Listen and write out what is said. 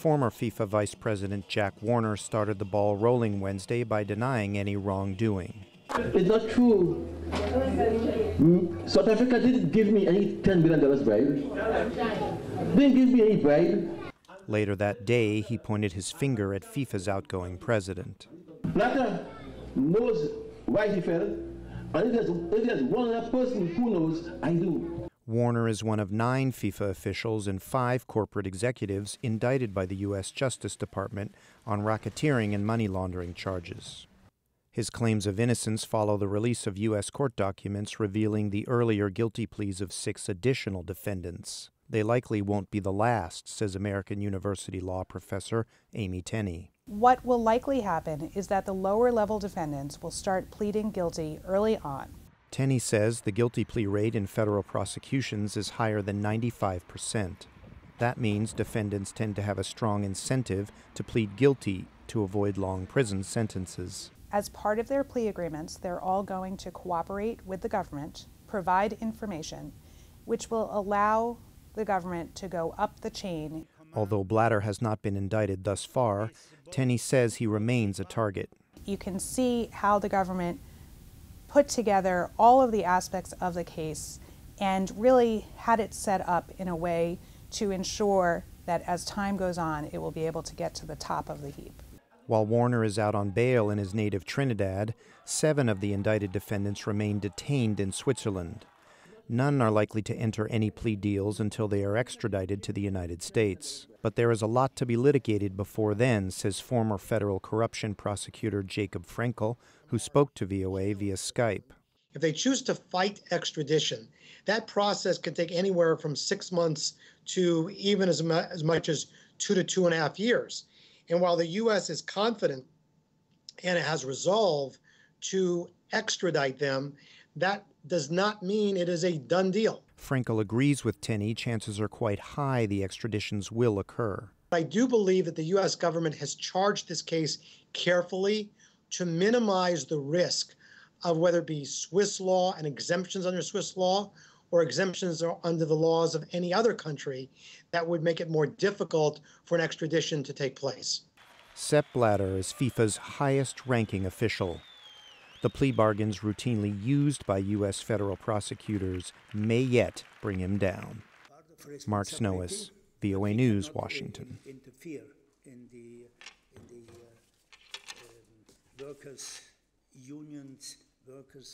Former FIFA Vice President Jack Warner started the ball rolling Wednesday by denying any wrongdoing. It's not true. South Africa didn't give me any $10 billion bribe. Didn't give me any bribe. Later that day, he pointed his finger at FIFA's outgoing president. Blatter knows why he fell, and if there's one other person who knows, I do. Warner is one of 9 FIFA officials and 5 corporate executives indicted by the U.S. Justice Department on racketeering and money laundering charges. His claims of innocence follow the release of U.S. court documents revealing the earlier guilty pleas of 6 additional defendants. They likely won't be the last, says American University law professor Amy Tenney. What will likely happen is that the lower-level defendants will start pleading guilty early on. Tenney says the guilty plea rate in federal prosecutions is higher than 95%. That means defendants tend to have a strong incentive to plead guilty to avoid long prison sentences. As part of their plea agreements, they're all going to cooperate with the government, provide information, which will allow the government to go up the chain. Although Blatter has not been indicted thus far, Tenney says he remains a target. You can see how the government put together all of the aspects of the case and really had it set up in a way to ensure that as time goes on, it will be able to get to the top of the heap. While Warner is out on bail in his native Trinidad, 7 of the indicted defendants remain detained in Switzerland. None are likely to enter any plea deals until they are extradited to the United States. But there is a lot to be litigated before then, says former federal corruption prosecutor Jacob Frenkel, who spoke to VOA via Skype. If they choose to fight extradition, that process could take anywhere from 6 months to even as much as 2 to 2.5 years. And while the U.S. is confident and it has resolve to extradite them, that does not mean it is a done deal. Frenkel agrees with Tenney. Chances are quite high the extraditions will occur. I do believe that the U.S. government has charged this case carefully to minimize the risk of whether it be Swiss law and exemptions under Swiss law or exemptions under the laws of any other country that would make it more difficult for an extradition to take place. Sepp Blatter is FIFA's highest-ranking official. The plea bargains routinely used by U.S. federal prosecutors may yet bring him down. Mark Snowiss, VOA News, Washington. Interfere in the workers' unions, workers'